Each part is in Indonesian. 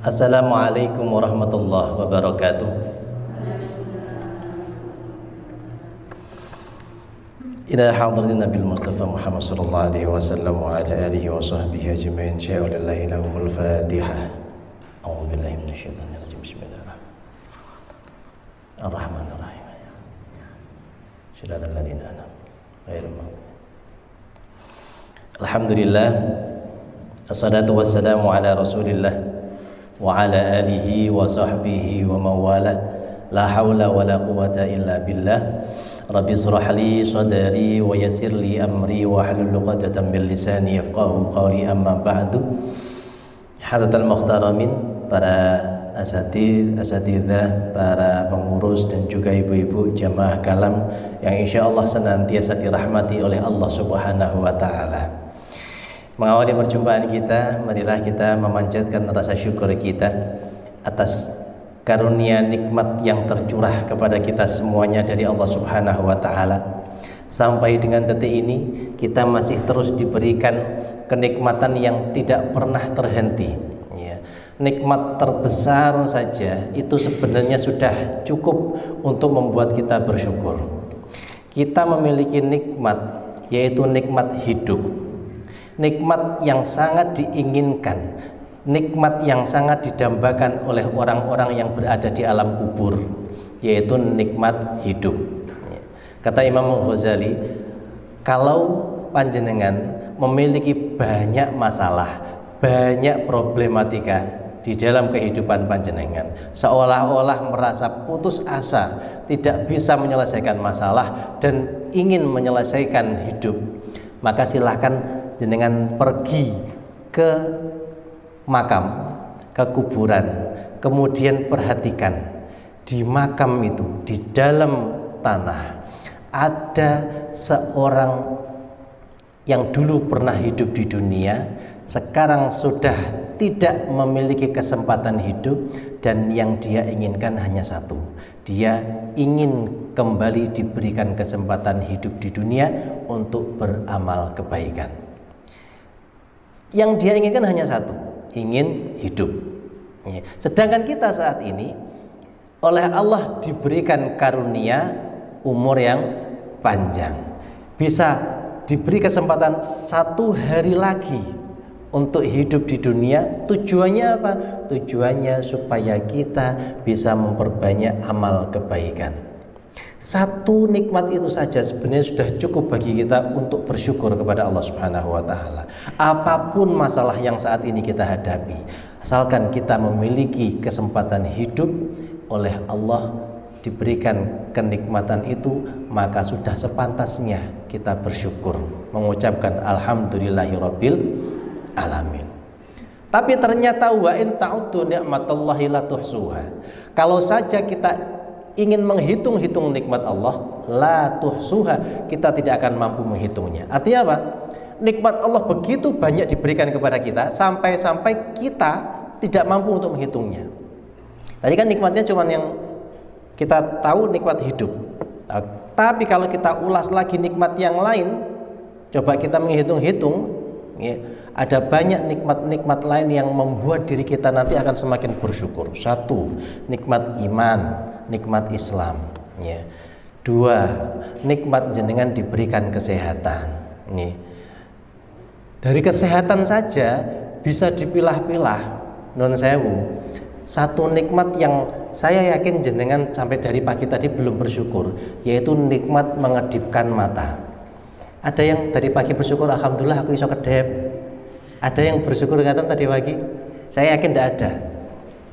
Assalamualaikum warahmatullahi wabarakatuh. Ila hadratin Nabil Mustafa Muhammad sallallahu alaihi wasallam wa ala alihi wa sahbihi ajma'in. Sya'ulillahi lahumul Fatihah. A'udzu billahi minasyaitonir rajim. Bismillahirrahmanirrahim. Shiratal ladzina an'amta 'alaihim ghairil maghdubi. Alhamdulillah. Assalatu wassalamu ala Rasulillah wa ala alihi wa sahbihi wa mawala. La hawla wa la quwata illa billah. Rabbi shrah li sadri wa yassir li amri wa hlul 'uqdatam min lisani yafqahu qawli. Amma ba'du. Hadatul muhtaramin, para asatidzah, para pengurus dan juga ibu-ibu jamaah kalam yang insyaallah senantiasa dirahmati oleh Allah Subhanahu wa taala. Mengawali perjumpaan kita, marilah kita memanjatkan rasa syukur kita atas karunia nikmat yang tercurah kepada kita semuanya dari Allah Subhanahu wa taala. Sampai dengan detik ini kita masih terus diberikan kenikmatan yang tidak pernah terhenti, ya. Nikmat terbesar saja itu sebenarnya sudah cukup untuk membuat kita bersyukur. Kita memiliki nikmat, yaitu nikmat hidup. Nikmat yang sangat diinginkan, nikmat yang sangat didambakan oleh orang-orang yang berada di alam kubur, yaitu nikmat hidup. Kata Imam Ghazali, kalau panjenengan memiliki banyak masalah, banyak problematika di dalam kehidupan panjenengan, seolah-olah merasa putus asa, tidak bisa menyelesaikan masalah dan ingin menyelesaikan hidup, maka silahkan jenengan pergi ke makam, ke kuburan, kemudian perhatikan di makam itu, di dalam tanah ada seorang yang dulu pernah hidup di dunia, sekarang sudah tidak memiliki kesempatan hidup, dan yang dia inginkan hanya satu, dia ingin kembali diberikan kesempatan hidup di dunia untuk beramal kebaikan. Yang dia inginkan hanya satu, ingin hidup. Sedangkan kita saat ini oleh Allah diberikan karunia umur yang panjang, bisa diberi kesempatan satu hari lagi untuk hidup di dunia. Tujuannya apa? Tujuannya supaya kita bisa memperbanyak amal kebaikan. Satu nikmat itu saja sebenarnya sudah cukup bagi kita untuk bersyukur kepada Allah Subhanahu wa taala. Apapun masalah yang saat ini kita hadapi, asalkan kita memiliki kesempatan hidup oleh Allah, diberikan kenikmatan itu, maka sudah sepantasnya kita bersyukur, mengucapkan alhamdulillahirabbil alamin. Tapi ternyata wa in ta'uddu ni'matallahi la tuhsuha. Kalau saja kita ingin menghitung-hitung nikmat Allah, la tuhsuha, kita tidak akan mampu menghitungnya. Artinya apa? Nikmat Allah begitu banyak diberikan kepada kita sampai-sampai kita tidak mampu untuk menghitungnya. Tadi kan nikmatnya cuma yang kita tahu, nikmat hidup. Tapi kalau kita ulas lagi nikmat yang lain, coba kita menghitung-hitung, ya, ada banyak nikmat-nikmat lain yang membuat diri kita nanti akan semakin bersyukur. Satu, nikmat iman, nikmat Islam, ya. Dua, nikmat jenengan diberikan kesehatan, nih. Dari kesehatan saja bisa dipilah-pilah, non sewu. Satu nikmat yang saya yakin jenengan sampai dari pagi tadi belum bersyukur, yaitu nikmat mengedipkan mata. Ada yang dari pagi bersyukur, alhamdulillah aku iso kedep. Ada yang bersyukur ngaten tadi pagi? Saya yakin tidak ada.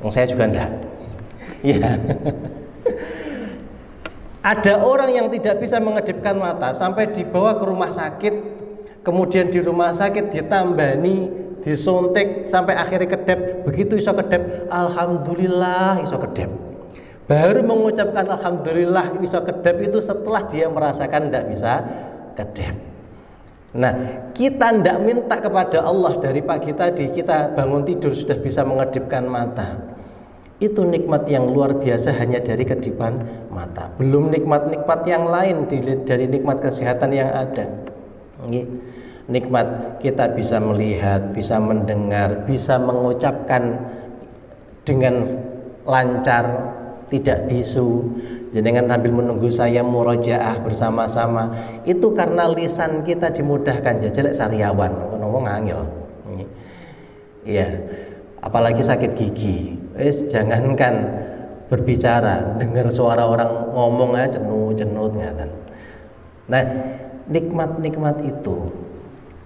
Saya juga tidak. Ya. Ada orang yang tidak bisa mengedipkan mata sampai dibawa ke rumah sakit, kemudian di rumah sakit ditambani, disuntik sampai akhirnya kedep. Begitu iso kedep, alhamdulillah iso kedep. Baru mengucapkan alhamdulillah iso kedep itu setelah dia merasakan tidak bisa kedep. Nah, kita tidak minta kepada Allah dari pagi tadi kita bangun tidur sudah bisa mengedipkan mata. Itu nikmat yang luar biasa hanya dari kedipan mata. Belum nikmat-nikmat yang lain dari nikmat kesehatan yang ada. Nikmat kita bisa melihat, bisa mendengar, bisa mengucapkan dengan lancar, tidak bisu. Jenengan sambil menunggu saya murojaah bersama-sama, itu karena lisan kita dimudahkan. Jajalek sariawan ngomong angel. Iya. Apalagi sakit gigi. Jangankan berbicara, dengar suara orang ngomong aja cenut-cenut ngeten. Nah, nikmat-nikmat itu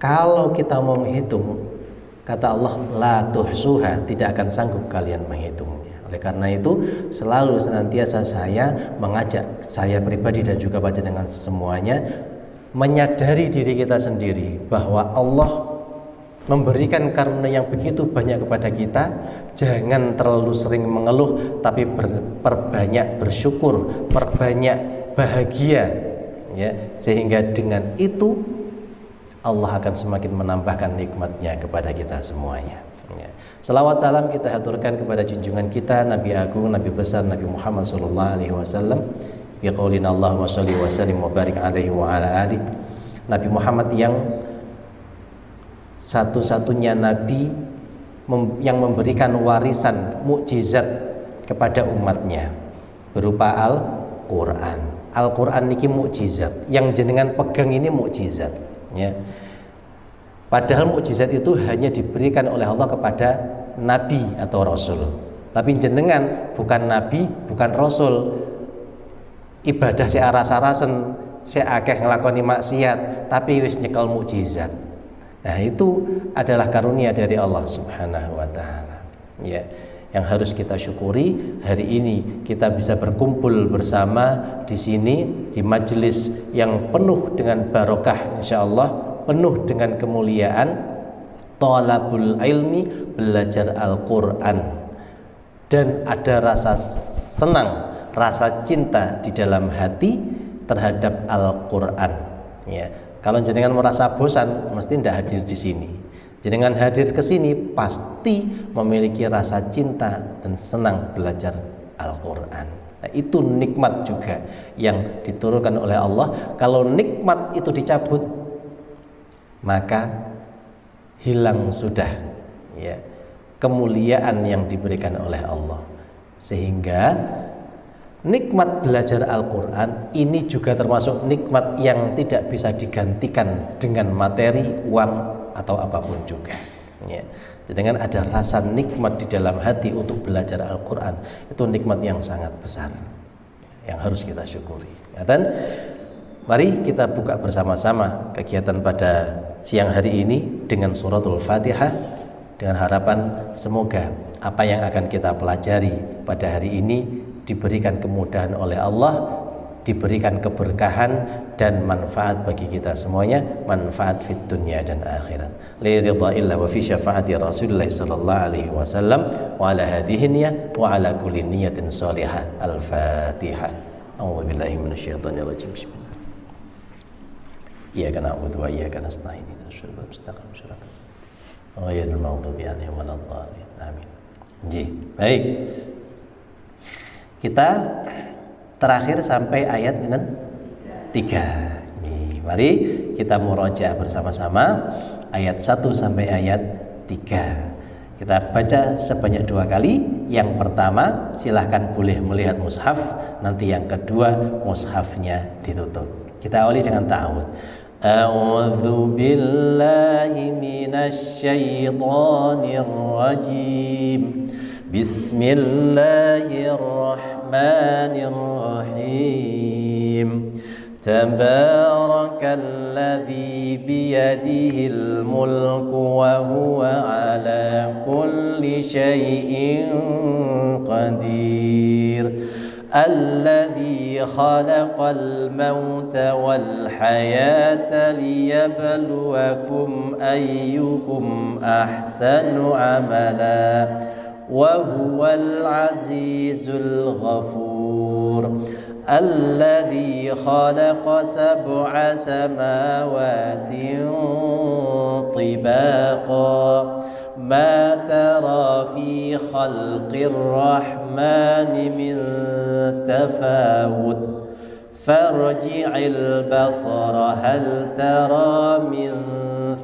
kalau kita mau menghitung, kata Allah, la tuhsuha, tidak akan sanggup kalian menghitungnya. Oleh karena itu, selalu senantiasa saya mengajak, saya pribadi dan juga baca dengan semuanya, menyadari diri kita sendiri bahwa Allah memberikan karunia yang begitu banyak kepada kita. Jangan terlalu sering mengeluh, tapi perbanyak bersyukur, perbanyak bahagia, ya, sehingga dengan itu Allah akan semakin menambahkan nikmatnya kepada kita semuanya. Ya. Salawat salam kita haturkan kepada junjungan kita, Nabi Agung, Nabi besar, Nabi Muhammad SAW. Bi qaulina Allahumma sholli wa sallim wa barik alaihi wa ala alihi. Nabi Muhammad yang satu-satunya Nabi yang memberikan warisan mukjizat kepada umatnya berupa Al-Quran. Al-Quran niki mukjizat, yang jenengan pegang ini mukjizat, ya. Padahal mukjizat itu hanya diberikan oleh Allah kepada Nabi atau Rasul. Tapi jenengan bukan Nabi, bukan Rasul. Ibadah si aras-arasen, si akeh ngelakoni maksiat, tapi wis nyekel mukjizat. Nah, itu adalah karunia dari Allah Subhanahu wa taala. Ya, yang harus kita syukuri. Hari ini kita bisa berkumpul bersama di sini di majelis yang penuh dengan barokah insyaallah, penuh dengan kemuliaan, thalabul ilmi, belajar Al-Qur'an. Dan ada rasa senang, rasa cinta di dalam hati terhadap Al-Qur'an, ya. Kalau jenengan merasa bosan, mesti tidak hadir di sini. Jenengan hadir ke sini pasti memiliki rasa cinta dan senang belajar Al-Qur'an. Nah, itu nikmat juga yang diturunkan oleh Allah. Kalau nikmat itu dicabut, maka hilang sudah, ya, kemuliaan yang diberikan oleh Allah. Sehingga nikmat belajar Al-Quran ini juga termasuk nikmat yang tidak bisa digantikan dengan materi, uang, atau apapun juga, ya. Dengan ada rasa nikmat di dalam hati untuk belajar Al-Quran, itu nikmat yang sangat besar yang harus kita syukuri, ya. Dan mari kita buka bersama-sama kegiatan pada siang hari ini dengan suratul Fatihah, dengan harapan semoga apa yang akan kita pelajari pada hari ini diberikan kemudahan oleh Allah, diberikan keberkahan dan manfaat bagi kita semuanya, manfaat fid dunya dan akhirat. Li ridha wa fi syafaati Rasulullah sallallahu alaihi wasallam wa ala hadhihi niyyah wa ala kulli niyyatin shalihah. Al-Fatihah. A'udzu billahi minasyaitonir rajim. Bismillah. Iyyaka na'budu wa iyyaka nasta'in. Ihdinas siratal mustaqim. Ghairil maghdubi 'alaihim waladdallin. Amin. Baik. Kita terakhir sampai ayat 3. Mari kita murojaah bersama-sama ayat 1 sampai ayat 3. Kita baca sebanyak 2 kali. Yang pertama silahkan boleh melihat mushaf, nanti yang kedua mushafnya ditutup. Kita awali dengan ta'awudz. A'udzu billahi minasy syaithanir rajim. Bismillahirrahmanirrahim. Tabarakalladzi biyadihil mulku wa huwa ala kulli syai'in qadir. Alladzi khalaqal mauta wal hayata liyabluwakum ayyukum ahsanu amala. وهو العزيز الغفور الذي خلق 7 سماوات طباقا ما ترى في خلق الرحمن من تفاوت فارجع البصر هل ترى من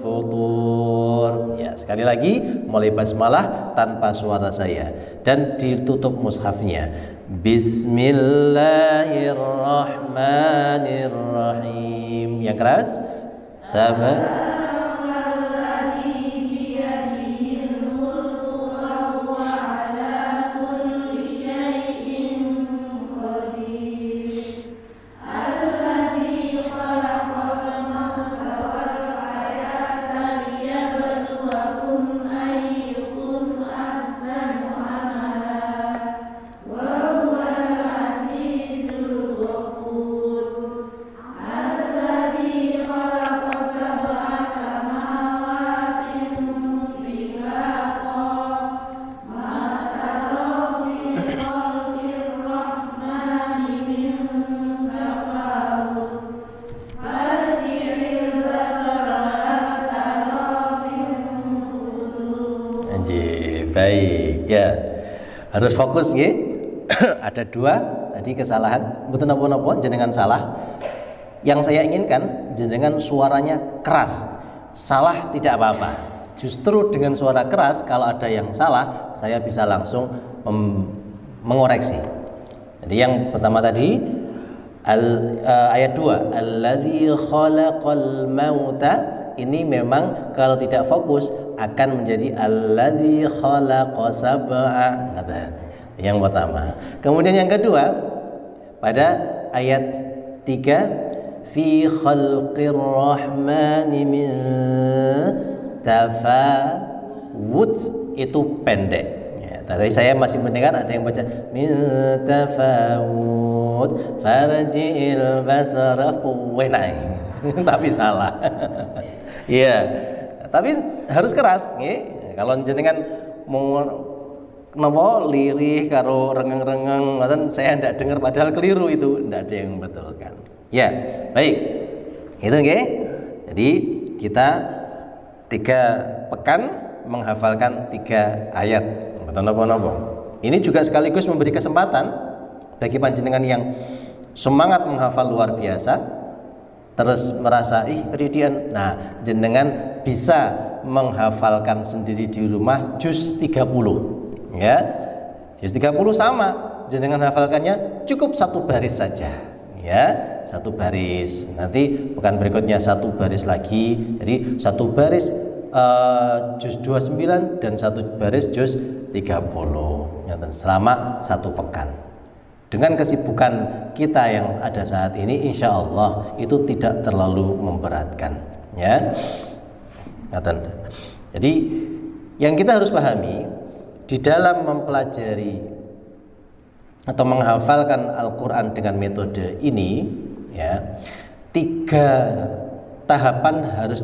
فطور. Ya, Ya, sekali lagi mulai basmalah tanpa suara saya dan ditutup mushafnya. Bismillahirrahmanirrahim. Yang keras. Baik, ya. Harus fokus nggih. Ada dua tadi kesalahan, mboten napa-napa jenengan salah. Yang saya inginkan jenengan suaranya keras. Salah tidak apa-apa. Justru dengan suara keras kalau ada yang salah, saya bisa langsung mengoreksi. Jadi yang pertama tadi ayat 2, alladzi khalaqal mauta, ini memang kalau tidak fokus akan menjadi alladzi khalaqa sab'a. Yang pertama. Kemudian yang kedua pada ayat 3, fi khalqir rahmani min tafawut, itu pendek. Ya, tadi saya masih mendengar ada yang baca min tafawut farji'il basara puwenai. Tapi salah. Iya. Tapi harus keras nggih. Kalau jenengan mau napa lirih karo rengeng-rengeng ngoten saya ndak dengar padahal keliru, itu ndak ada yang membetulkan. Ya, baik. Itu nggih. Jadi kita 3 pekan menghafalkan 3 ayat. Mboten napa-napa. Ini juga sekaligus memberi kesempatan bagi panjenengan yang semangat menghafal luar biasa, terus merasa kedidian. Nah, jenengan bisa menghafalkan sendiri di rumah juz 30. Ya. Juz 30 sama. Jenengan hafalkannya cukup 1 baris saja. Ya, 1 baris. Nanti pekan berikutnya 1 baris lagi. Jadi 1 baris juz 29 dan 1 baris juz 30. Selama 1 pekan. Dengan kesibukan kita yang ada saat ini, insya Allah itu tidak terlalu memberatkan, ya. Jadi yang kita harus pahami di dalam mempelajari atau menghafalkan Al-Quran dengan metode ini, ya, 3 tahapan harus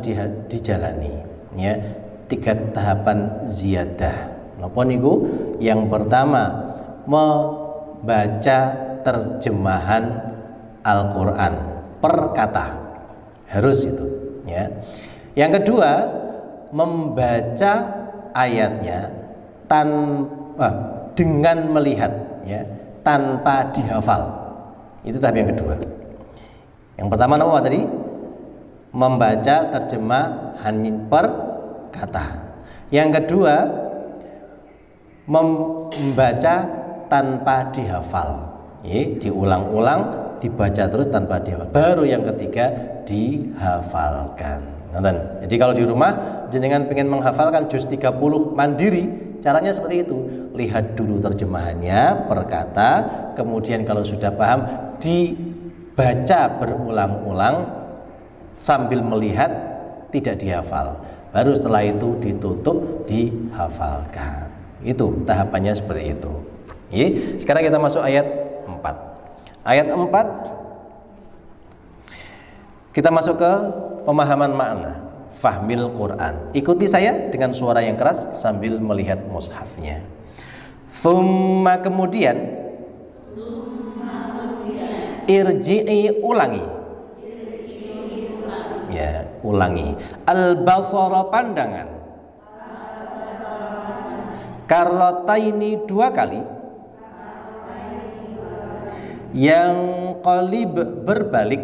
dijalani, ya. 3 tahapan ziyadah. Napa niku? Yang pertama, baca terjemahan Al-Quran per kata, harus itu, ya. Yang kedua, membaca ayatnya dengan melihat, ya, tanpa dihafal. Itu tahap yang kedua. Yang pertama apa tadi? Membaca terjemahan per kata. Yang kedua, membaca tanpa dihafal, diulang-ulang, dibaca terus tanpa dihafal. Baru yang ketiga dihafalkan. Jadi kalau di rumah jenengan pengen menghafalkan juz 30 mandiri, caranya seperti itu. Lihat dulu terjemahannya per kata, kemudian kalau sudah paham dibaca berulang-ulang sambil melihat, tidak dihafal. Baru setelah itu ditutup, dihafalkan. Itu tahapannya seperti itu. Sekarang kita masuk ayat 4. Ayat 4 kita masuk ke pemahaman makna, fahmil Quran. Ikuti saya dengan suara yang keras sambil melihat mushafnya. Thumma, kemudian irji'i, ulangi. Ya, ulangi. Al-basara, pandangan. Karrotaini, 2 kali. Yang qalib, berbalik.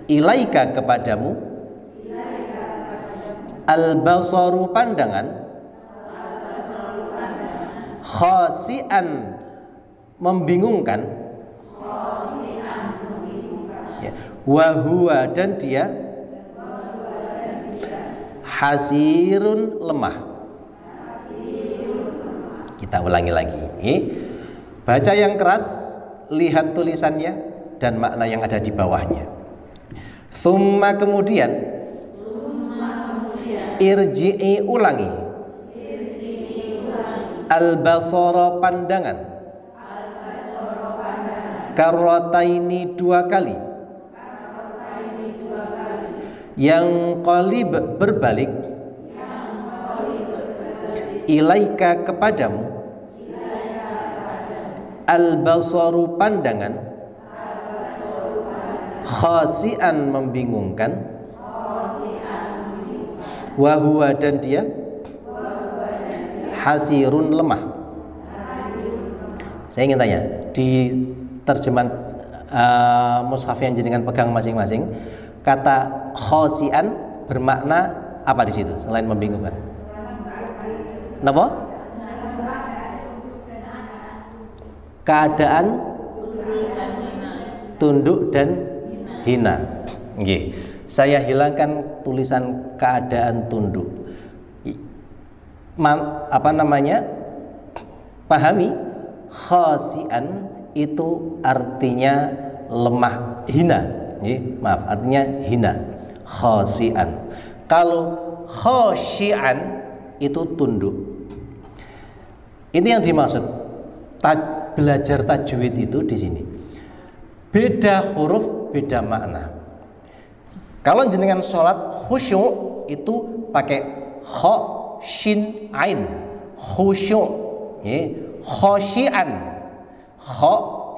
Ilaika, kepadamu. Al-basaru pandangan, khasi'an membingungkan, ya. Wa huwa dan dia, hasirun lemah. Kita ulangi lagi. Baca yang keras, lihat tulisannya dan makna yang ada di bawahnya. Thumma kemudian, irji'i ulangi, al-basara pandangan, karrataini dua kali, yang qalib berbalik, ilaika kepadamu, al-basaru pandangan, khasi'an membingungkan, wa huwa dan dia, hasirun lemah. Saya ingin tanya, di terjemahan mushaf yang jenengan pegang masing-masing, kata khasi'an bermakna apa di situ selain membingungkan? Napa? Keadaan tunduk dan hina. Nggih. Saya hilangkan tulisan keadaan tunduk. Pahami, khasi'an itu artinya lemah, hina. Maaf, artinya hina. Khasi'an. Kalau khasyi'an itu tunduk. Ini yang dimaksud. Belajar tajwid itu di sini. Beda huruf, beda makna. Kalau jenengan sholat khusyuk itu pakai kha, shin, ain. Khusyuk. Khasyi'an. Kha,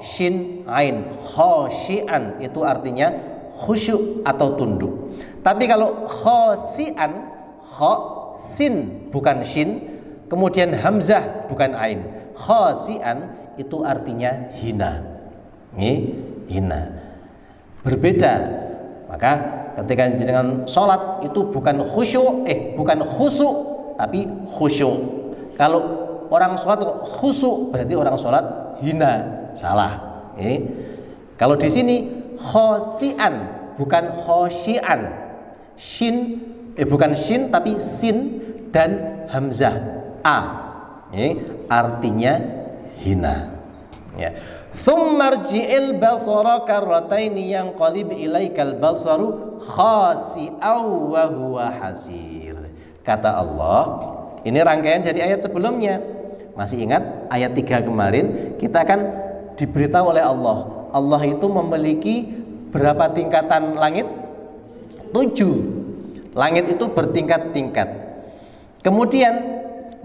shin, ain. Khasyi'an itu artinya khusyuk atau tunduk. Tapi kalau khasi'an, kha, sin bukan shin, kemudian hamzah bukan ain. Khasi'an itu artinya hina. Hina. Berbeda. Maka ketika jenengan sholat itu bukan khusyuk, bukan khusyuk, tapi khusyuk. Kalau orang sholat khusyuk berarti orang sholat hina, salah. Kalau di sini khasi'an bukan khasyi'an. Shin bukan shin tapi sin dan hamzah a. Artinya hina. Ya. Tsummarji'il basara karrataini yang qalib ilaikal basaru khasi'aw wa huwa hasir. Kata Allah, ini rangkaian dari ayat sebelumnya. Masih ingat ayat 3 kemarin kita akan diberitahu oleh Allah. Allah itu memiliki berapa tingkatan langit? 7. Langit itu bertingkat-tingkat. Kemudian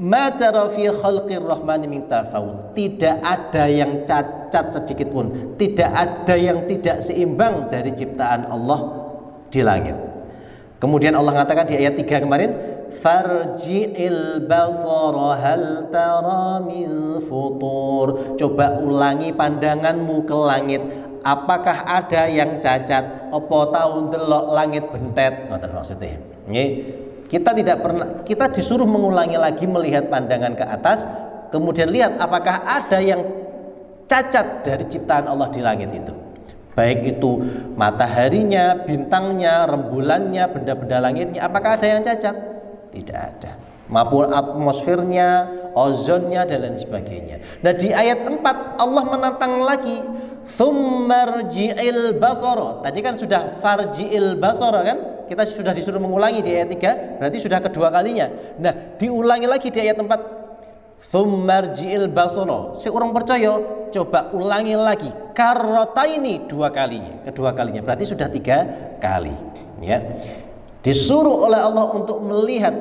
ma tara fi khalqir rahmani min tafawut. Tidak ada yang cacat sedikit pun, tidak ada yang tidak seimbang dari ciptaan Allah di langit. Kemudian Allah mengatakan di ayat 3 kemarin, farji'il basara hal tara min futur. Coba ulangi pandanganmu ke langit, apakah ada yang cacat? Apa tahu ndelok langit bentet? Ngoten maksudnya. Nggih. Kita disuruh mengulangi lagi melihat pandangan ke atas, kemudian lihat apakah ada yang cacat dari ciptaan Allah di langit itu. Baik itu mataharinya, bintangnya, rembulannya, benda-benda langitnya, apakah ada yang cacat? Tidak ada. Maupun atmosfernya, ozonnya dan lain sebagainya. Nah di ayat 4 Allah menantang lagi, tsummarji'il basara. Tadi kan sudah farji'il basara kan? Kita sudah disuruh mengulangi di ayat 3, berarti sudah kedua kalinya. Nah, diulangi lagi di ayat 4. Tsummarji'il basara. Seorang percaya, coba ulangi lagi. Karrataini kedua kalinya. Berarti sudah 3 kali, ya. Disuruh oleh Allah untuk melihat.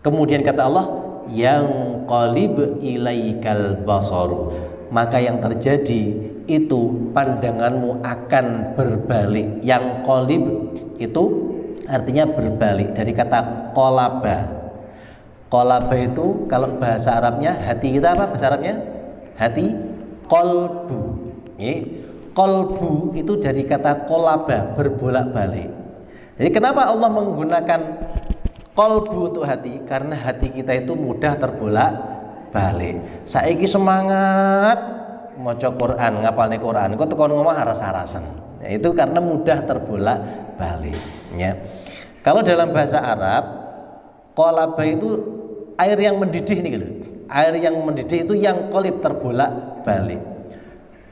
Kemudian kata Allah, yang qalib ilaikal basaru. Maka yang terjadi itu pandanganmu akan berbalik. Yang qalib itu artinya berbalik dari kata qalaba. Qalaba itu kalau bahasa Arabnya, hati kita apa bahasa Arabnya? Hati, qalbu. Qalbu itu dari kata qalaba, berbolak-balik. Jadi kenapa Allah menggunakan qalbu untuk hati? Karena hati kita itu mudah terbolak-balik. Saiki semangat maca Quran, ngapalne Quran, kok tekan ngomong haras-harasan. Ya, itu karena mudah terbolak-balik, ya. Kalau dalam bahasa Arab, qalaba itu air yang mendidih nih gitu. Air yang mendidih itu yang qalib, terbolak-balik.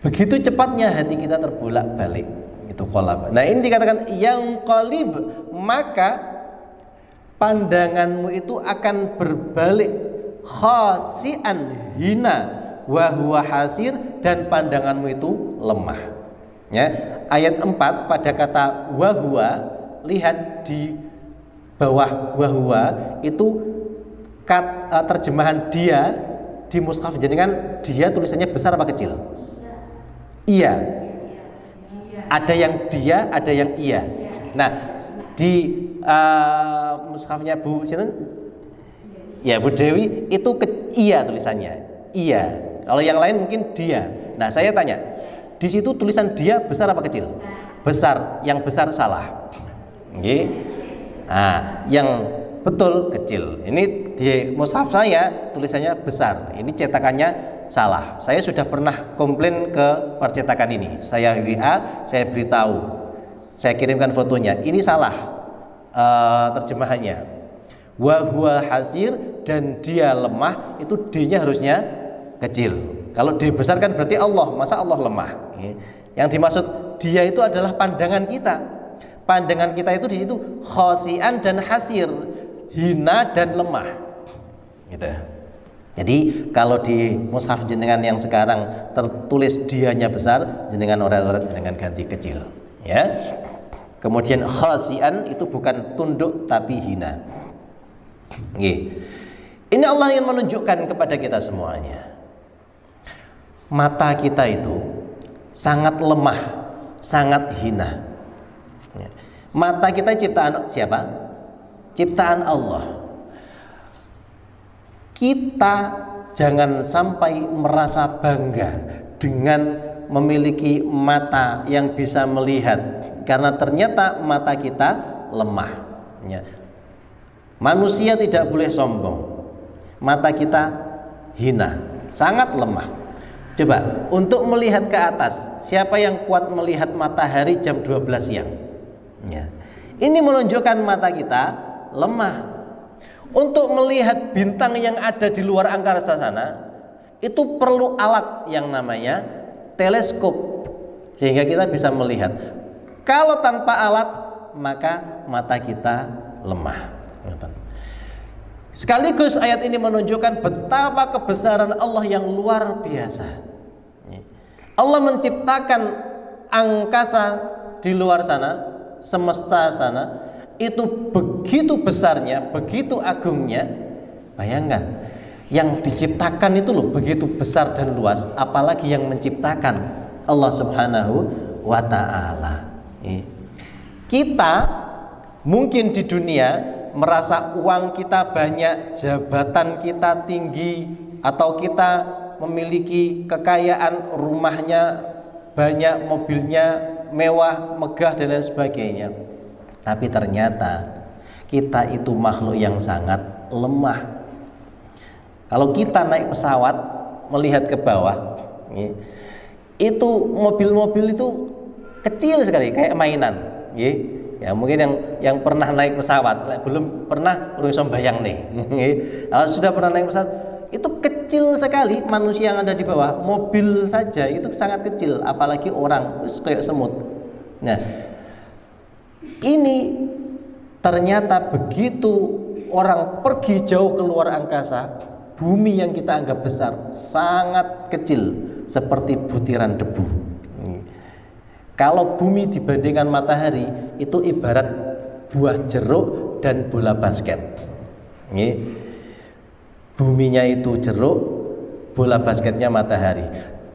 Begitu cepatnya hati kita terbolak-balik, itu qalab. Nah, ini dikatakan yang qalib, maka pandanganmu itu akan berbalik, khasian, hina, wa huwa hasir, dan pandanganmu itu lemah. Ya, ayat 4 pada kata wa huwa, lihat di bawah wa huwa itu terjemahan dia di mushaf jenengan, dia tulisannya besar apa kecil? Iya. Ada yang dia, ada yang iya. Nah, di mushafnya Bu Sinten, ya Bu Dewi itu iya tulisannya. Iya. Kalau yang lain mungkin dia. Nah, saya tanya, di situ tulisan dia besar apa kecil? Besar. Yang besar salah. Oke. Nah, yang betul kecil. Ini di mushaf saya tulisannya besar. Ini cetakannya salah. Saya sudah pernah komplain ke percetakan ini. Saya WA, saya beritahu, saya kirimkan fotonya. Ini salah terjemahannya. Wa huwa hasir, dan dia lemah, itu D-nya harusnya kecil. Kalau D besar kan berarti Allah. Masa Allah lemah? Yang dimaksud dia itu adalah pandangan kita. Pandangan kita itu di situ khosian dan hasir, hina dan lemah. Gitu. Jadi kalau di mushaf jenengan yang sekarang tertulis dianya besar, jenengan oret-oret jenengan ganti kecil, ya. Kemudian khasian itu bukan tunduk tapi hina. Ini Allah ingin menunjukkan kepada kita semuanya. Mata kita itu sangat lemah, sangat hina. Mata kita ciptaan siapa? Ciptaan Allah. Kita jangan sampai merasa bangga dengan memiliki mata yang bisa melihat, karena ternyata mata kita lemah. Manusia tidak boleh sombong. Mata kita hina, sangat lemah. Coba untuk melihat ke atas, siapa yang kuat melihat matahari jam 12 siang? Ini menunjukkan mata kita lemah. Untuk melihat bintang yang ada di luar angkasa sana, itu perlu alat yang namanya teleskop, sehingga kita bisa melihat. Kalau tanpa alat, maka mata kita lemah. Sekaligus ayat ini menunjukkan betapa kebesaran Allah yang luar biasa. Allah menciptakan angkasa di luar sana, semesta sana, itu begitu besarnya, begitu agungnya. Bayangkan, yang diciptakan itu loh begitu besar dan luas, apalagi yang menciptakan, Allah Subhanahu wa ta'ala. Kita mungkin di dunia merasa uang kita banyak, jabatan kita tinggi, atau kita memiliki kekayaan, rumahnya banyak, mobilnya mewah, megah, dan lain sebagainya. Tapi ternyata kita itu makhluk yang sangat lemah. Kalau kita naik pesawat melihat ke bawah, itu mobil-mobil itu kecil sekali, kayak mainan. Ya mungkin yang pernah naik pesawat, belum pernah urung iso bayang nih. Kalau sudah pernah naik pesawat, itu kecil sekali manusia yang ada di bawah. Mobil saja itu sangat kecil, apalagi orang, kayak semut. Nah, ini ternyata begitu orang pergi jauh keluar angkasa, bumi yang kita anggap besar sangat kecil, seperti butiran debu. Kalau bumi dibandingkan matahari, itu ibarat buah jeruk dan bola basket. Buminya itu jeruk, bola basketnya matahari.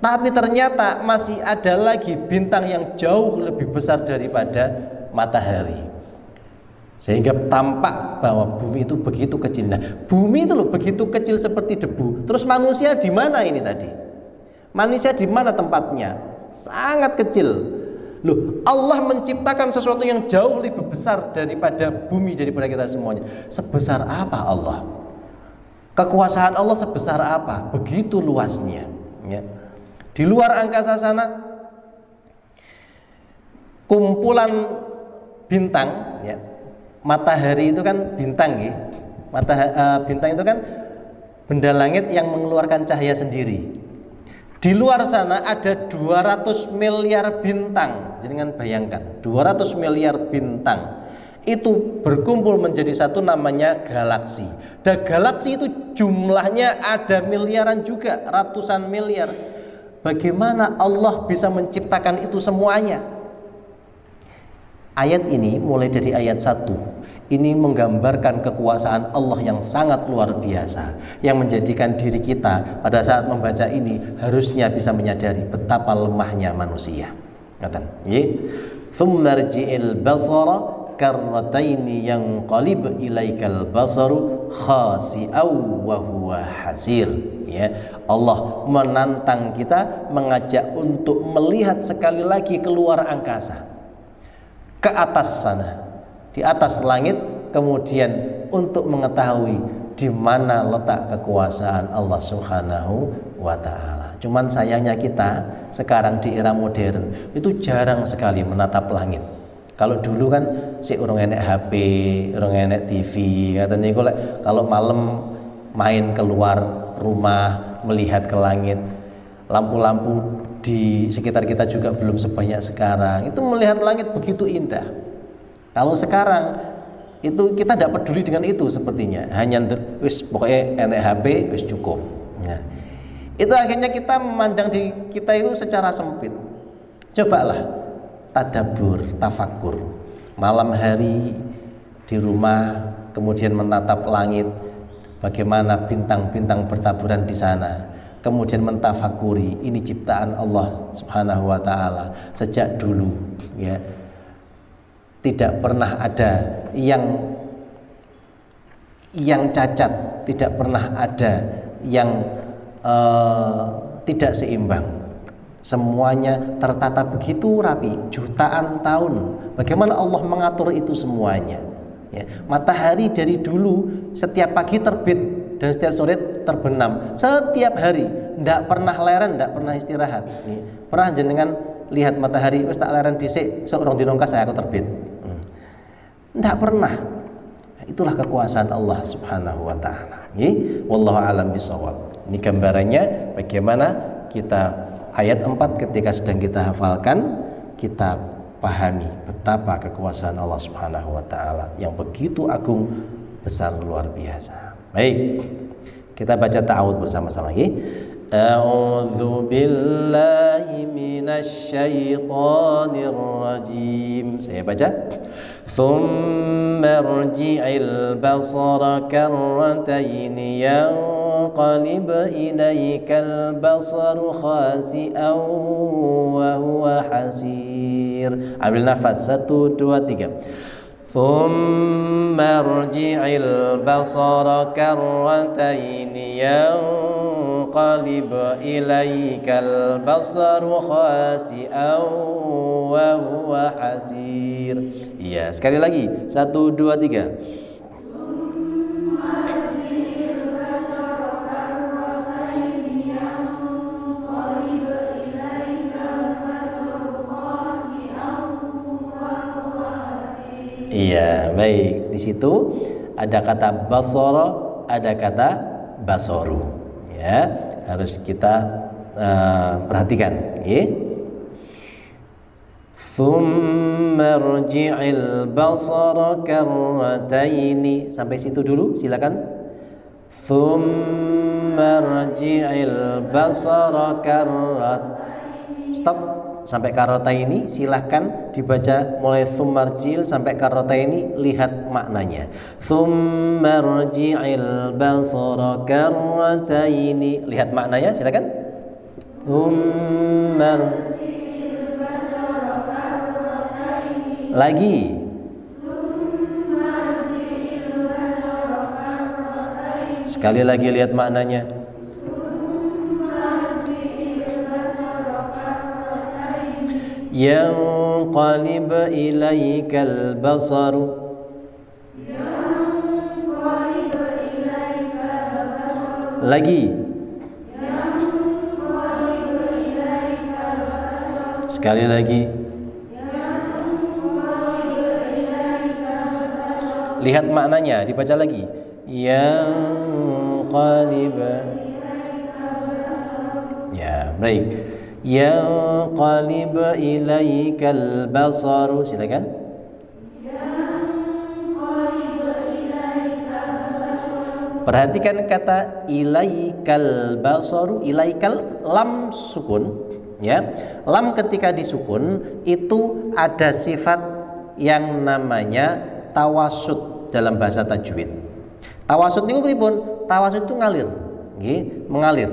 Tapi ternyata masih ada lagi bintang yang jauh lebih besar daripada matahari, sehingga tampak bahwa bumi itu begitu kecil. Nah, bumi itu loh begitu kecil seperti debu. Terus manusia di mana ini tadi? Manusia di mana tempatnya? Sangat kecil. Loh, Allah menciptakan sesuatu yang jauh lebih besar daripada bumi, daripada kita semuanya. Sebesar apa Allah? Kekuasaan Allah sebesar apa? Begitu luasnya, ya. Di luar angkasa sana, kumpulan bintang, ya. Matahari itu kan bintang, ya. Bintang itu kan benda langit yang mengeluarkan cahaya sendiri. Di luar sana ada 200 miliar bintang. Jangan bayangkan, 200 miliar bintang itu berkumpul menjadi satu, namanya galaksi. Dan galaksi itu jumlahnya ada miliaran juga, ratusan miliar. Bagaimana Allah bisa menciptakan itu semuanya? Ayat ini mulai dari ayat 1 ini menggambarkan kekuasaan Allah yang sangat luar biasa, yang menjadikan diri kita pada saat membaca ini harusnya bisa menyadari betapa lemahnya manusia. Ngaten nggih. Tsummarji'il basara karrataini yanqalib ilaikal basaru khasi'aw wa huwa hasir. Ya, Allah menantang kita, mengajak untuk melihat sekali lagi keluar angkasa, ke atas sana, di atas langit, kemudian untuk mengetahui di mana letak kekuasaan Allah Subhanahu wa Ta'ala. Cuman sayangnya kita sekarang di era modern itu jarang sekali menatap langit. Kalau dulu kan si urung enek HP, urung enek TV, katanya kalau malam main keluar rumah melihat ke langit, lampu-lampu di sekitar kita juga belum sebanyak sekarang. Itu melihat langit begitu indah. Kalau sekarang itu kita tidak peduli dengan itu sepertinya, hanya wis pokoknya enek HP wis cukup. Ya. Itu akhirnya kita memandang di kita itu secara sempit. Cobalah tadabbur, tafakur, malam hari di rumah, kemudian menatap langit, bagaimana bintang-bintang bertaburan di sana, kemudian mentafakuri ini ciptaan Allah Subhanahu wa Ta'ala sejak dulu, ya. Tidak pernah ada yang cacat, tidak pernah ada yang tidak seimbang. Semuanya tertata begitu rapi, jutaan tahun. Bagaimana Allah mengatur itu semuanya? Ya. Matahari dari dulu setiap pagi terbit dan setiap sore terbenam, setiap hari, tidak pernah leren, tidak pernah istirahat. Ya. Pernah jenengan lihat matahari, wis tak leren dhisik, seorang dinongkas saya aku terbit. Tidak pernah. Itulah kekuasaan Allah Subhanahu wa Ta'ala. Wallahu a'lam bishawab. Ini gambarannya bagaimana kita ayat 4 ketika sedang kita hafalkan, kita pahami betapa kekuasaan Allah Subhanahu wa Ta'ala yang begitu agung, besar, luar biasa. Baik, kita baca ta'awudz bersama-sama. A'udzu billahi minasy syaithanir rajim. Saya baca. Tsumma rji'il basara karrataini yanqalib ilaikal basaru khasi'an wa huwa hasir. Ambil nafas 1 2 3. Tsumma rji'il basara karrataini yanqalib ilaikal basaru khasi'an wa huwa hasir. Iya, sekali lagi 1 2 3. Iya, baik. Di situ ada kata basara, ada kata basoru. Ya, harus kita perhatikan. Tsumma rji'il basara karrataini. Sampai situ dulu, silakan. Tsumma rji'il basara karrataini. Stop. Sampai karrataini, silahkan dibaca mulai tsummarji'il sampai karrataini, lihat maknanya. Tsummarji'il basara karrataini, lihat maknanya, silahkan. Tsummarji'il basara karrataini. Lagi. Tsummarji'il basara karrataini. Sekali lagi lihat maknanya. Yang yanqalib ilaikal basaru. Lagi. Sekali lagi. Lihat maknanya, dibaca lagi. Yanqalib. Ya, baik. Yanqalib ilaikal basaru. Silakan. Perhatikan kata ilaikal basaru, ilaikal lam sukun, ya. Lam ketika disukun itu ada sifat yang namanya tawasud dalam bahasa tajwid. Tawasud niku pripun? Tawasud itu ngalir, nggih, mengalir.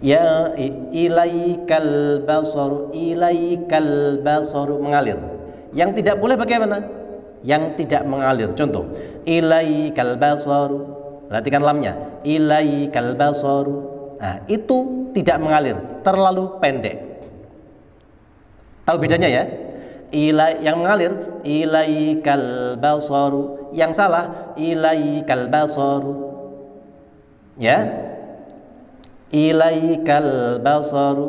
Ya ilaikal basaru mengalir. Yang tidak boleh bagaimana? Yang tidak mengalir. Contoh, ilaikal basaru. Perhatikan lamnya, ilaikal basaru. Nah, itu tidak mengalir, terlalu pendek. Tahu bedanya ya? Yang mengalir ilaikal basaru, yang salah ilaikal basaru. Ya? Ilaikal basaru.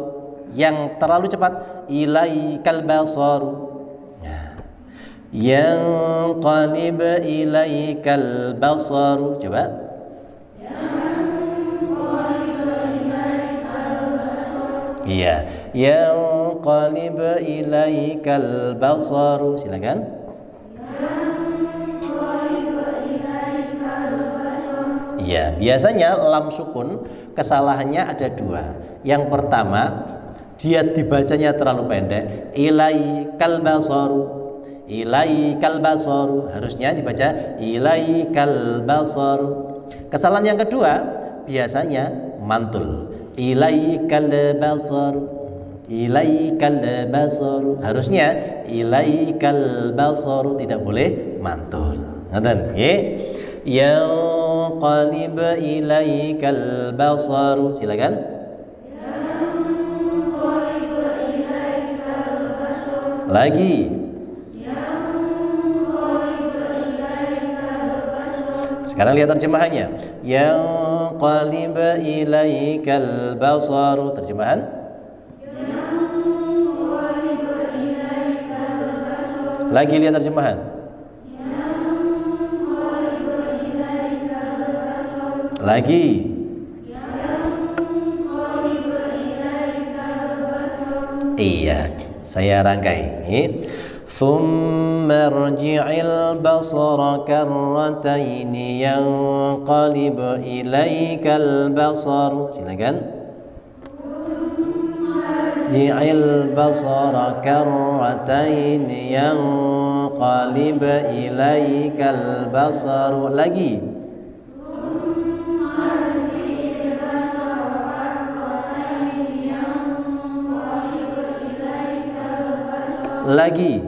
Yang terlalu cepat ilaikal basaru. Yanqalib ilaikal basaru. Coba. Iya, yanqalib ilaikal basaru. Silakan. Iya, biasanya lam sukun kesalahannya ada dua. Yang pertama, dia dibacanya terlalu pendek. Ilaikal basaru. Ilaikal basaru, harusnya dibaca ilaikal basaru. Kesalahan yang kedua, biasanya mantul. Ilaikal basaru. Ilaikal basaru, harusnya ilaikal basaru, tidak boleh mantul. Ngoten nggih. Yanqalib ilaikal basaru. Silakan. Yanqalib ilaikal basaru. Lagi. Yanqalib ilaikal basaru. Sekarang lihat terjemahannya. Yanqalib ilaikal basaru. Terjemahan. Yanqalib ilaikal basaru. Lagi lihat terjemahan. Lagi. Iya, saya rangkai. Thumma rji'il basara karrataini yanqalib ilaikal basaru. Silakan. Rji'il basara karrataini yanqalib ilaikal basaru. Lagi. Lagi.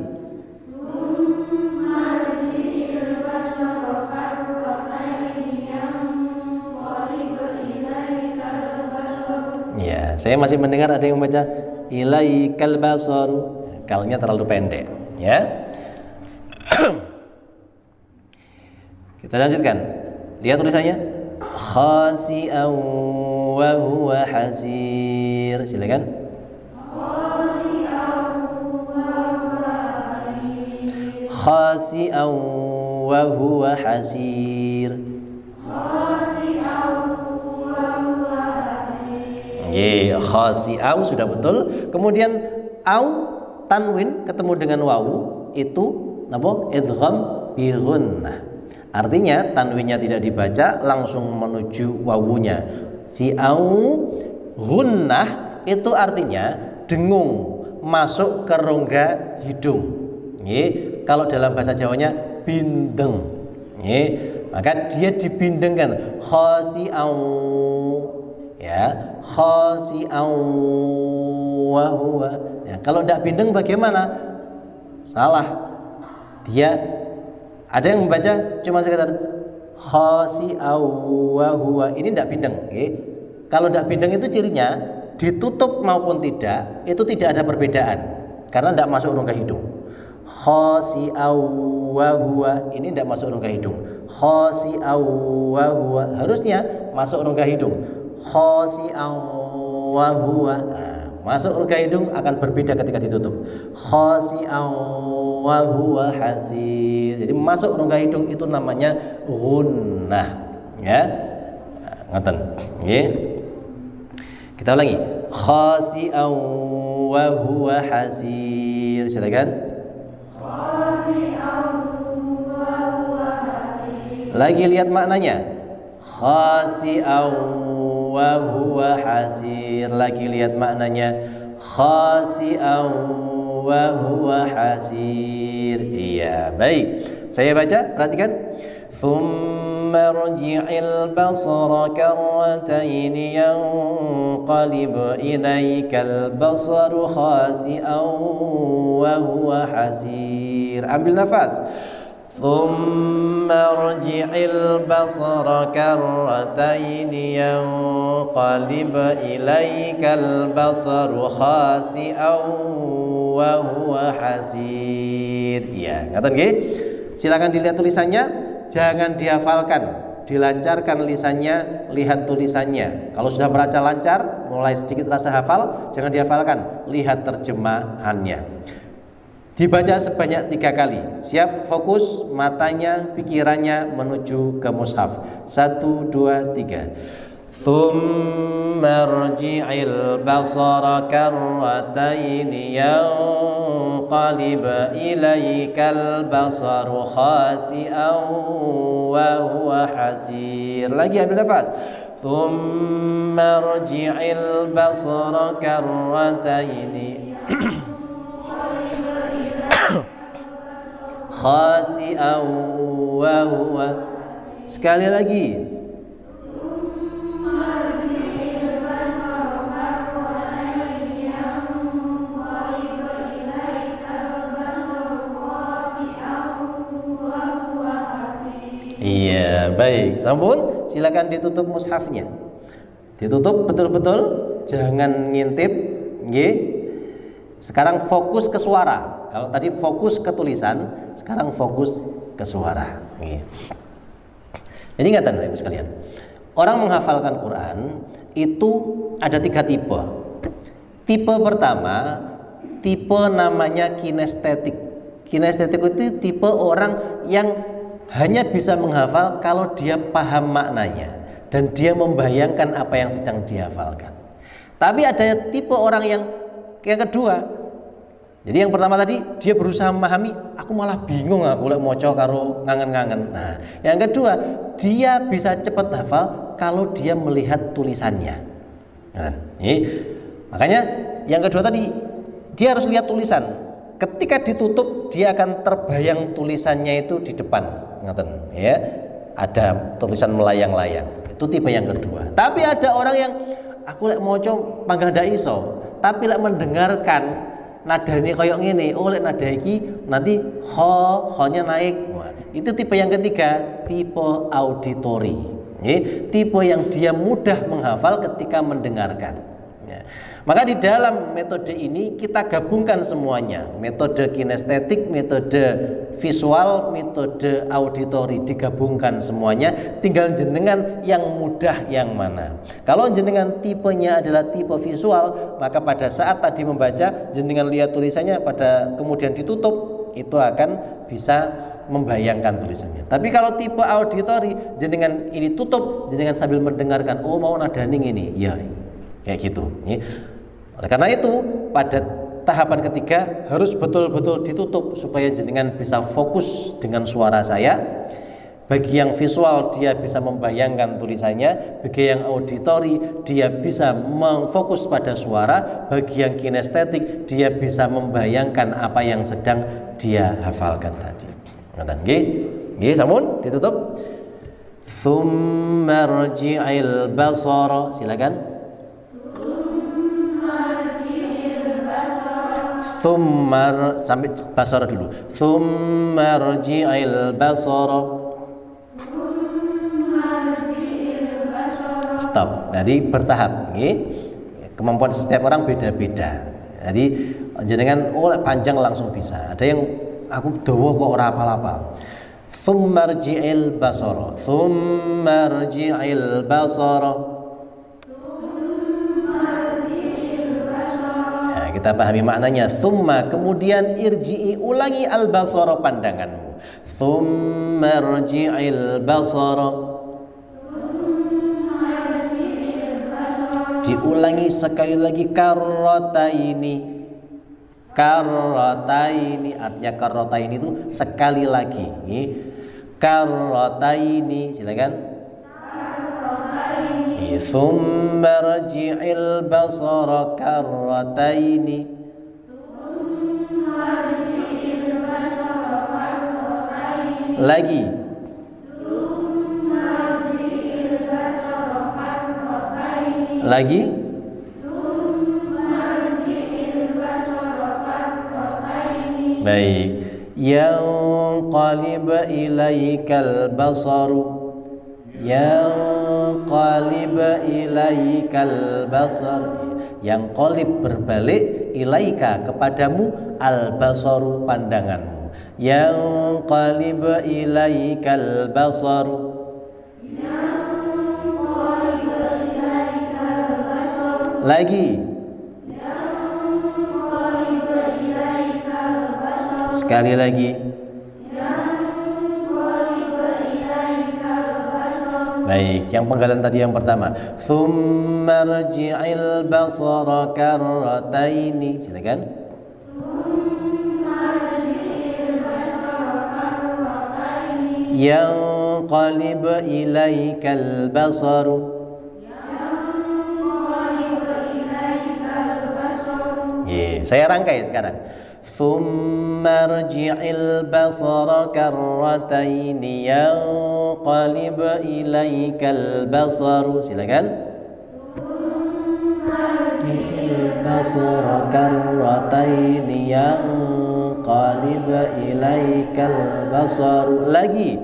Ya, saya masih mendengar ada yang membaca ilaikal basaru. Kalnya terlalu pendek, ya. Kita lanjutkan. Lihat tulisannya. Khasi'an wa huwa hasir. Silakan. Khasi'an wa huwa hasir. Khasi'au sudah betul. Kemudian au tanwin ketemu dengan wawu itu apa? Idgham bi ghunnah. Artinya tanwinnya tidak dibaca, langsung menuju wawunya. Si au ghunnah itu artinya dengung masuk ke rongga hidung. Kalau dalam bahasa Jawanya bindeng, maka dia dibindengkan. Khasi'au, ya, khasi'au wa huwa. Ya, kalau tidak bindeng bagaimana? Salah. Dia ada yang membaca cuma sekedar khasi'au wa huwa. Ini tidak bindeng. Kalau tidak bindeng itu cirinya ditutup maupun tidak, itu tidak ada perbedaan. karena tidak masuk rongga hidung. Khasi'aw wa huwa, ini tidak masuk rongga hidung. Khasi'aw wa huwa, harusnya masuk rongga hidung. Khasi'aw wa huwa, masuk rongga hidung akan berbeda ketika ditutup. Khasi'aw wa huwa hasir. Jadi masuk rongga hidung itu namanya gunnah, ya. Ngoten, nggih. Kita ulangi. Khasi'aw wa huwa hasir. Silakan. Khasi'aw wa huwa hasir. Lagi lihat maknanya. Khasi'aw wa huwa hasir. Lagi lihat maknanya. Khasi'aw wa huwa hasir. Iya, baik. Saya baca, perhatikan. Thumma rji'il basara karratayn yanqalib ilaikal basaru khasi'aw wa huwa hasir. Ambil nafas. Thumma rji'il basara karratayn yanqalib ilaikal basaru khasi'aw wa huwa hasir. Ya, ngaten nggih? Silakan dilihat tulisannya. Jangan dihafalkan, dilancarkan lisannya, lihat tulisannya. Kalau sudah baca lancar, mulai sedikit rasa hafal, jangan dihafalkan, lihat terjemahannya. Dibaca sebanyak 3 kali. Siap, fokus, matanya, pikirannya menuju ke mushaf. 1, 2, 3. Thumma rji'il basara karratayn yanqalib ilaikal basaru khasi'aw wa huwa hasir. Lagi ambil nafas. Thumma rji'il basara karratayn khasi'aw wa huwa. Sekali lagi. Iya, baik. Sampun, silakan ditutup mushafnya. Ditutup betul-betul, jangan ngintip, nggih. Sekarang fokus ke suara. Kalau tadi fokus ke tulisan, sekarang fokus ke suara, nggih. Jadi ingatan Ibu sekalian. Orang menghafalkan Quran itu ada 3 tipe. Tipe pertama, tipe namanya kinestetik. Kinestetik itu tipe orang yang hanya bisa menghafal kalau dia paham maknanya dan dia membayangkan apa yang sedang dihafalkan. Tapi ada tipe orang yang kedua. Jadi yang pertama tadi dia berusaha memahami, aku malah bingung aku lek maca karo ngangen-ngangen. Nah, yang kedua, dia bisa cepat hafal kalau dia melihat tulisannya. Nah, makanya yang kedua tadi dia harus lihat tulisan. Ketika ditutup dia akan terbayang tulisannya itu di depan. Ngaten, ya. Ada tulisan melayang-layang. Itu tipe yang kedua. Tapi ada orang yang aku lek maca panggah ndak iso, tapi lek mendengarkan nadane koyok ngene, oh lek nada iki nanti ho-nya naik. Wah, itu tipe yang ketiga, tipe auditory. Tipe yang dia mudah menghafal ketika mendengarkan. Ya. Maka di dalam metode ini kita gabungkan semuanya, metode kinestetik, metode visual, metode auditory, digabungkan semuanya. Tinggal jenengan yang mudah yang mana. Kalau jenengan tipenya adalah tipe visual, maka pada saat tadi membaca jenengan lihat tulisannya, pada kemudian ditutup itu akan bisa membayangkan tulisannya. Tapi kalau tipe auditory, jenengan ini tutup, jenengan sambil mendengarkan, oh mau nadaning ini, ya kayak gitu. Oleh karena itu pada tahapan ketiga harus betul-betul ditutup supaya jenengan bisa fokus dengan suara saya. Bagi yang visual dia bisa membayangkan tulisannya, bagi yang auditory dia bisa memfokus pada suara, bagi yang kinestetik dia bisa membayangkan apa yang sedang dia hafalkan tadi. Ngoten nggih? Nggih, sampun ditutup. Tsumma rji'il basara, silakan. Tsumma, sampai basara dulu. Tsumma rji'il basara. Stop. Jadi bertahap, nggih. Kemampuan setiap orang beda-beda. Jadi jenengan panjang langsung bisa. Ada yang aku dawa kok ora apal-apal. Tsummarji'il basara. Tsummarji'il basara. Ya, kita pahami maknanya. Tsumma, kemudian irji'i, ulangi al-basara, pandanganmu. Tsummarji'il basara. Diulangi sekali lagi, karrotaini. Karrotaini, artinya karrotaini itu sekali lagi. Karrotaini, silakan. Tsumma rji'il basara karrotaini. Lagi. Lagi. Baik. Yanqalib ilaikal basaru. Yanqalib ilaikal basar. Yanqalib, berbalik, ilaika, kepadamu, al basaru, pandanganmu. Yanqalib ilaikal basaru. Lagi. Sekali lagi. Baik, yang penggalan tadi yang pertama. Tsumma rji'il basara karrataini. Silakan. Yanqalib ilaikal basaru. Saya rangkai sekarang. Tsumma rji'il basara karrataini yanqalib ilaikal basaru. Silakan. Rji'il basara karrataini yanqalib ilaikal basaru. Lagi.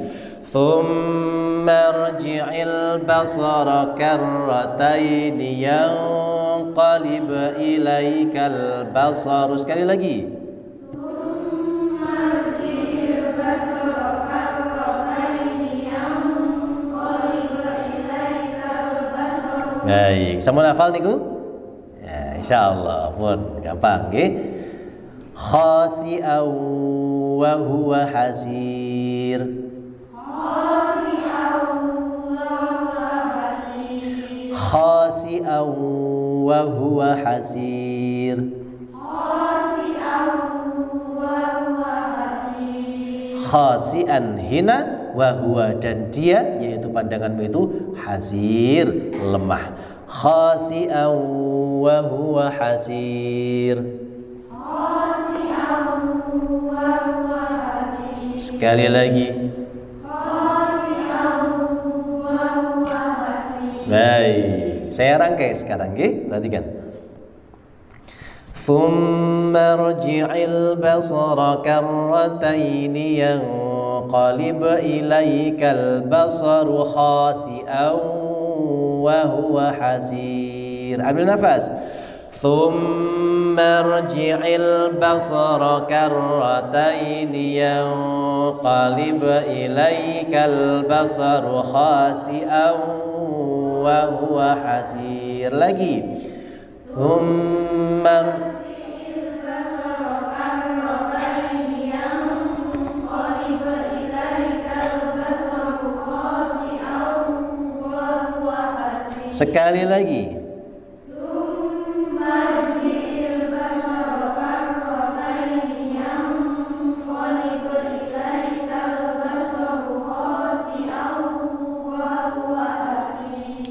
Tsumma rji'il basara karrataini yanqalib ilaikal basaru. Sekali lagi. Baik, sampun hafal niku? Ya, insyaallah pun gampang nggih. Khasi'an wa huwa hasir. Khasi'an wa huwa hasir. Khasi'an, hina, wa huwa, dan dia, yaitu pandanganmu itu, hasir, lemah. Khasi'an wa huwa hasir. Sekali lagi. Baik, saya rangkai sekarang, nggih, perhatikan. Tsumma rji'il basara karrataini yanqalib ilaikal basaru khasi'an wa huwa hasir. Ambil nafas. Tsumma rji'il basara karrataini yanqalib ilaikal basaru khasi'an wa huwa hasir. Lagi. Tsumma sekali lagi.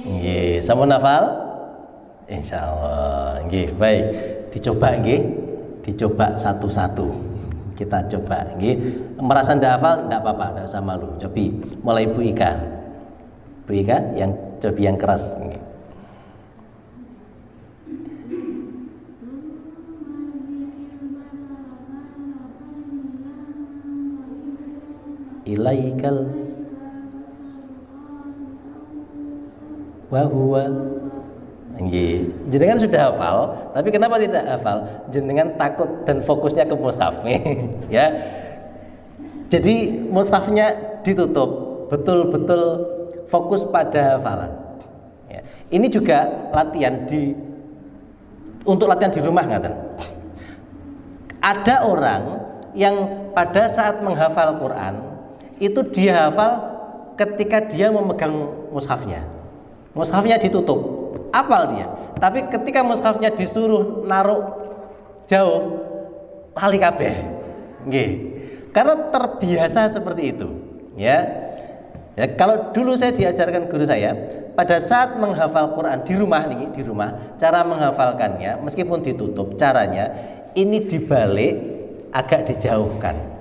Nggih, sampun hafal? Insyaallah. Nggih, baik. Dicoba nggih. Dicoba satu-satu. Kita coba nggih. Merasa ndak hafal, ndak apa-apa, ndak usah malu. Cobi mulai Bu Ika. Bu Ika yang cobi yang keras nggih. Ilaikal wa huwa Nggih, jenengan sudah hafal, tapi kenapa tidak hafal? Jenengan takut dan fokusnya ke mushaf. Ya. Jadi mushafnya ditutup, betul-betul fokus pada hafalan. Ya. Ini juga latihan untuk latihan di rumah ngaten. Ada orang yang pada saat menghafal Quran itu dia hafal ketika dia memegang mushafnya. Mushafnya ditutup. Apal dia, tapi ketika mushafnya disuruh naruh jauh, lali kabeh. Nggih. Karena terbiasa seperti itu, ya. Ya, kalau dulu saya diajarkan guru saya, pada saat menghafal Quran di rumah, cara menghafalkannya meskipun ditutup, caranya ini dibalik agak dijauhkan.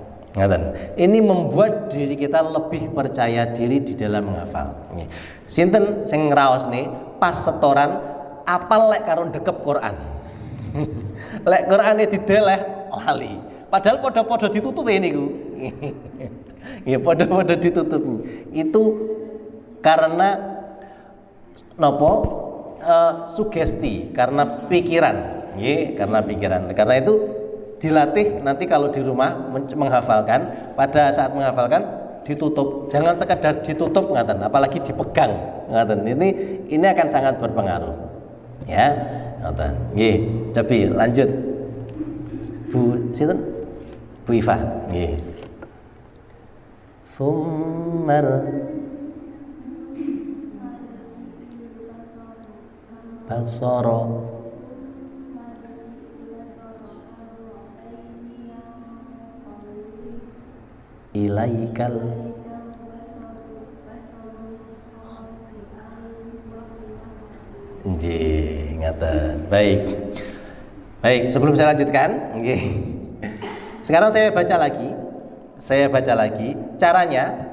Ini membuat diri kita lebih percaya diri di dalam menghafal. Sinten sing ngraos nih pas setoran apal lek karo dekep Quran. Lek Qurane dideleh lali. Padahal podo-podo ditutup niku. Ya podo-podo ditutup. Itu karena nopo sugesti, karena pikiran. Nggih, karena pikiran. Karena itu dilatih nanti kalau di rumah menghafalkan, pada saat menghafalkan ditutup, jangan sekedar ditutup ngaten, apalagi dipegang ngaten. Ini akan sangat berpengaruh. Ya, ngaten. Nggih, cobi lanjut. Bu sinten? Bu Iva. Nggih. Fummar basara ilaikal nggih ngaten. Baik, sebelum saya lanjutkan, nggih. Sekarang saya baca lagi caranya.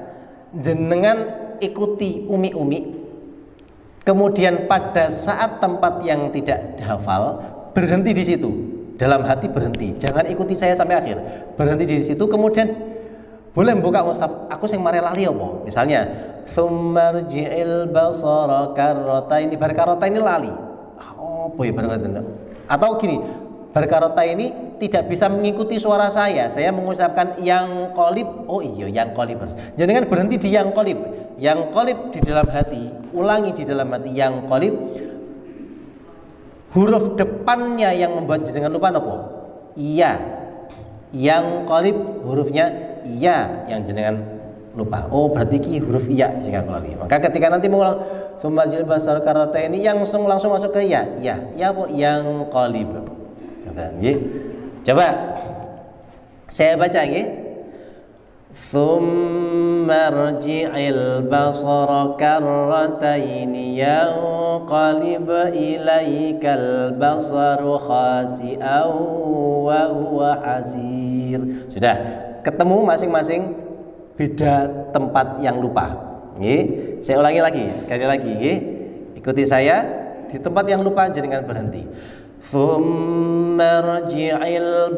Jenengan ikuti umi-umi. Kemudian pada saat tempat yang tidak dihafal, berhenti di situ. Dalam hati berhenti. Jangan ikuti saya sampai akhir. Berhenti di situ, kemudian boleh buka mushaf. Aku sing mare lali apa? Misalnya, summarji'il basara karrota, ini bar karrota ini lali. Oh, ya barangkali. Atau gini, bar karrota ini tidak bisa mengikuti suara saya. Saya mengucapkan yang kolib. Oh iya, yang kolib. Jangan berhenti di yang kolib. Yang kolib di dalam hati. Ulangi di dalam hati yang kolib. Huruf depannya yang membuat jenengan lupa apa? Iya. Yang kolib hurufnya iya yang jenengan lupa. Oh berarti ki huruf iya jika lali. Maka ketika nanti mengulang summarjil basar karata ini yang langsung masuk ke iya. Ya apa? Yang kolib. Nggih. Coba saya baca nggih. Summarji'il basara karrataini yanqalib ilaikal basaru khasi'an wa huwa hasir. Sudah ketemu masing-masing beda tempat yang lupa. Nggih. Saya ulangi lagi, sekali lagi nggih. Ikuti saya, di tempat yang lupa jangan berhenti. Summarji'il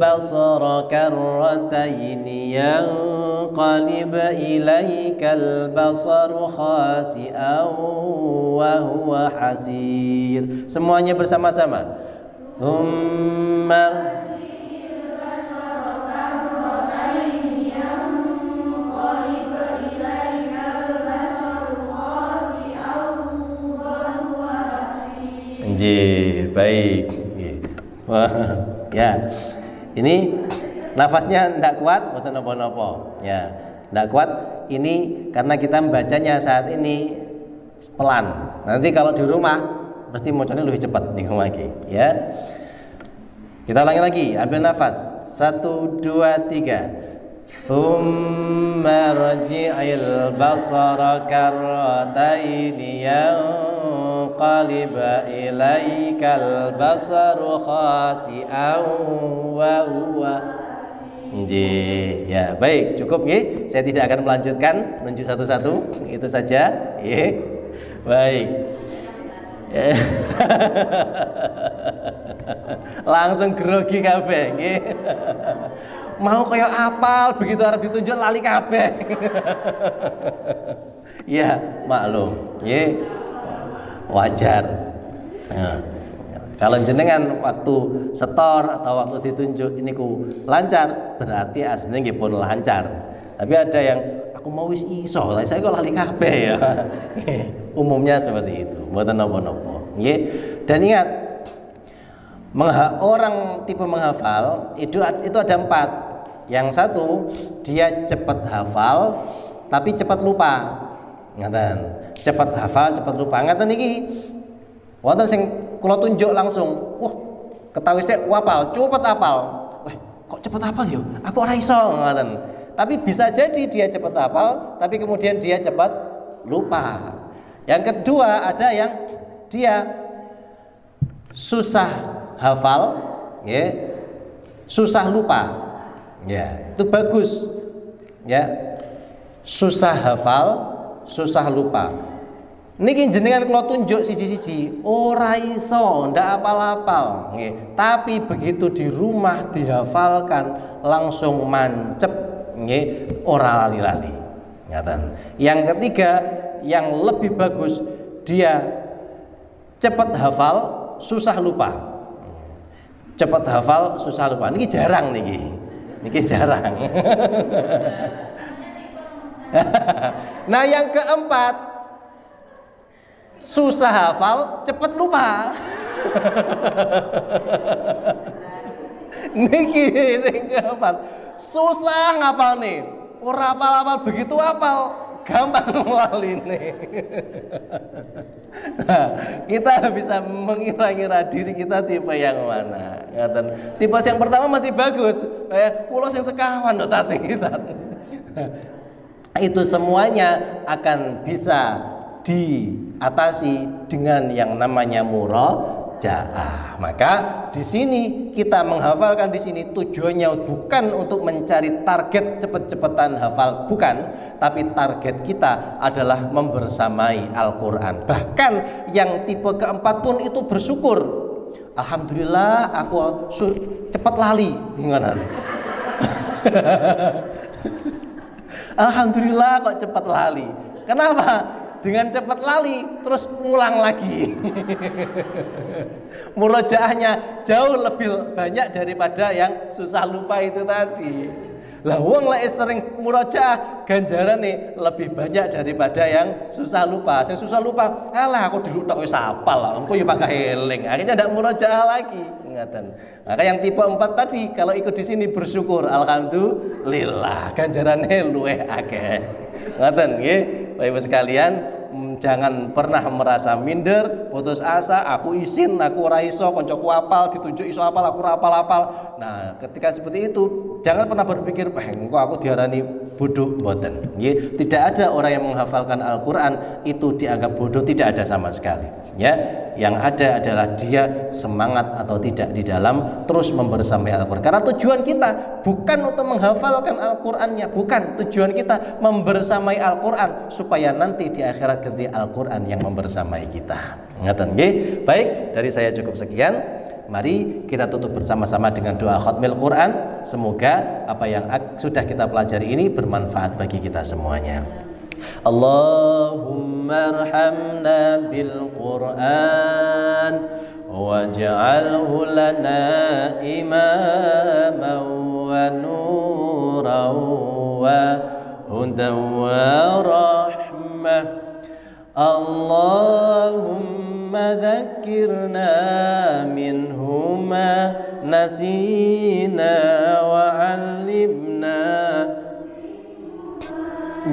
basara karrataini yanqalib ilaikal basaru khasi'an wa huwa hasir. Semuanya bersama-sama. Baik. Wah, ya. Ini nafasnya tidak kuat, mboten napa-napa. Ya, tidak kuat. Ini karena kita membacanya saat ini pelan. Nanti kalau di rumah pasti mocone lebih cepat nih lagi, ya. Kita ulangi lagi, ambil nafas. 1 2 3. Summarji'il basara karrataini yanqalib ilaikal basaru khasi'an wa huwa. Ya, baik, cukup nggih. Saya tidak akan melanjutkan menunjuk satu-satu, itu saja. Nggih. Baik. Langsung grogi kabeh nggih. Mau kayak apal begitu arep ditunjuk lali kabeh. Ya, maklum. Nggih. Wajar. Nah, kalau jenengan waktu setor atau waktu ditunjuk ini ku lancar, berarti aslinya nggih pun lancar. Tapi ada yang aku mau wis iso, saya kok lali kabeh ya. Umumnya seperti itu, mboten napa-napa. Nggih. Dan ingat, orang tipe menghafal itu ada 4. Yang satu, dia cepat hafal tapi cepat lupa. Ngaten. Cepat hafal, cepat lupa. Ngaten iki wonten sing kula tunjuk langsung. Wah, ketawi sik apal, cepet apal. Wah, kok cepet apal yo? Aku ora iso ngaten. Tapi bisa jadi dia cepet hafal, tapi kemudian dia cepat lupa. Yang kedua, ada yang dia susah hafal, ya, susah lupa, ya, itu bagus, ya, susah hafal, susah lupa. Niki jenengan kalau tunjuk siji-siji, ora iso, ndak apal-apal, nggih. Tapi begitu di rumah dihafalkan langsung mancep, nggih, ora lali-lali. Ngaten. Yang ketiga, yang lebih bagus, dia cepat hafal, susah lupa. Cepat hafal, susah lupa. Niki jarang niki. Niki jarang. Nah, yang keempat, susah hafal, cepat lupa. Niki sing keempat, susah ngapal nih. Ora apal-apal, begitu apal gampang waline. Nah, kita bisa mengira-ngira diri kita tipe yang mana. Ngaten. Tipe yang pertama masih bagus. Pulau sing sekawan do tate kita. Itu semuanya akan bisa diatasi dengan yang namanya murojaah. Maka di sini kita menghafalkan di sini tujuannya bukan untuk mencari target cepet-cepetan hafal, bukan, tapi target kita adalah membersamai Al-Qur'an. Bahkan yang tipe keempat pun itu bersyukur. Alhamdulillah aku cepat lali. Gimana? Alhamdulillah kok cepat lali. Kenapa? Dengan cepat lali terus ngulang lagi. Murojaahnya jauh lebih banyak daripada yang susah lupa itu tadi. Lah wong lek sering murojaah ganjarane lebih banyak daripada yang susah lupa. Yang susah lupa, alah aku dulu tok wis hafal lah, engko yo bakal eling. Akhirnya ndak murojaah lagi. Ingatan. Maka yang tipe 4 tadi kalau ikut di sini bersyukur, alhamdulillah ganjarane luwih akeh. Ngoten nggih. Bapak Ibu sekalian, jangan pernah merasa minder, putus asa, aku isin, aku ora iso, koncoku apal, ditunjuk iso apal, aku ora apal-apal. Nah, ketika seperti itu, jangan pernah berpikir, engko aku diarani bodoh, mboten. Nggih, tidak ada orang yang menghafalkan Al-Qur'an itu dianggap bodoh, tidak ada sama sekali. Ya, yang ada adalah dia semangat atau tidak di dalam terus membersamai Al-Qur'an. Karena tujuan kita bukan untuk menghafalkan Al-Qur'annya, bukan. Tujuan kita membersamai Al-Qur'an supaya nanti di akhirat ganti Al-Qur'an yang membersamai kita. Ngaten nggih? Baik, dari saya cukup sekian. Mari kita tutup bersama-sama dengan doa khatmil Quran. Semoga apa yang sudah kita pelajari ini bermanfaat bagi kita semuanya. Allahumma arhamna bil Quran waj'alhu lana imaman wa nuran wa hudan wa rahmah. Allahumma dhakkirna minhu ma nasina wa 'allimna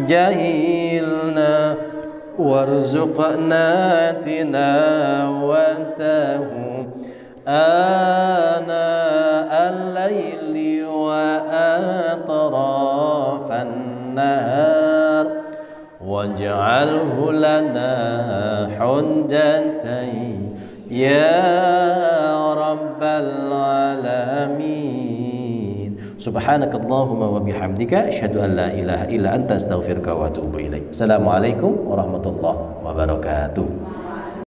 jahilna warzuqna tilawatahu ana al-laili wa atrafan nahar waj'alhu lana hujjatan ya rabbal alamin. Subhanakallahumma wa bihamdika asyhadu an la ilaha illa anta astaghfiruka wa atubu ilaik. Assalamualaikum warahmatullahi wabarakatuh.